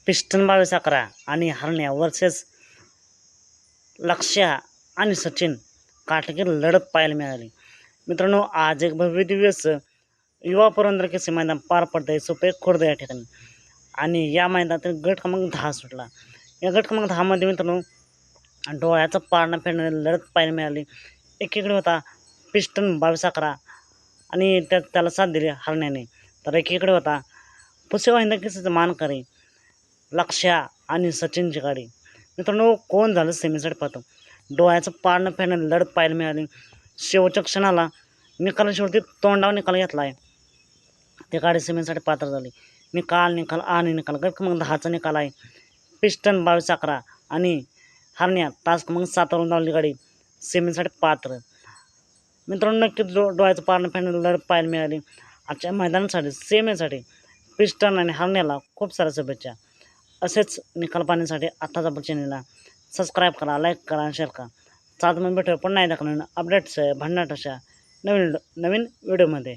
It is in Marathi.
पिस्टन 22-11 आणि हरण्या वर्सेस लक्ष्या आणि सचिन काटकीर लढत पाहायला मिळाली. मित्रांनो, आज एक भव्य दिव्य असं युवा पुरंदर केसरी मैदान पार पडतंय सुपे खुर्द या ठिकाणी. आणि या मैदानातील गट क्रमांक 10 सुटला. या गट क्रमांक 10 मध्ये मित्रांनो डोळ्याचा पारणा फेडणारी लढत पाहायला मिळाली. एकीकडे होता पिस्टन 22-11 आणि त्याला साथ दिली हरण्याने, तर एकीकडे होता पुसेवाहिंदा केसरीचा मानकरी लक्ष्या आणि सचिनची गाडी. मित्रांनो, कोण झालं सेमीसाठी पाहतो. डोळ्याचं पारणं फेडणारी लढत पाहायला मिळाली. शेवटच्या क्षणाला निकाल शेवटी तोंडावर निकाल घेतला आहे. ते गाडी सेमीसाठी पात्र झाली. निकाल गट क्रमांक 10चा निकाल आहे. पिस्टन 22-11 आणि हरण्या तास क्रमांक 7वरून धावली गाडी सेमीसाठी पात्र. मित्रांनो, नक्कीच डोळ्याचं पारणं फेडणारी लढत पाहायला मिळाली. आजच्या मैदानासाठी सेमीसाठी पिस्टन आणि हरण्याला खूप साऱ्या शुभेच्छा. असेच निकाल पाहण्यासाठी आत्ताच आपल्या चॅनलला सबस्क्राईब करा, लाईक करा आणि शेअर करा. चालतं मग भेटूया पुन्हा एकदा अपडेट्स भन्नाट अशा नवीन व्हिडिओमध्ये.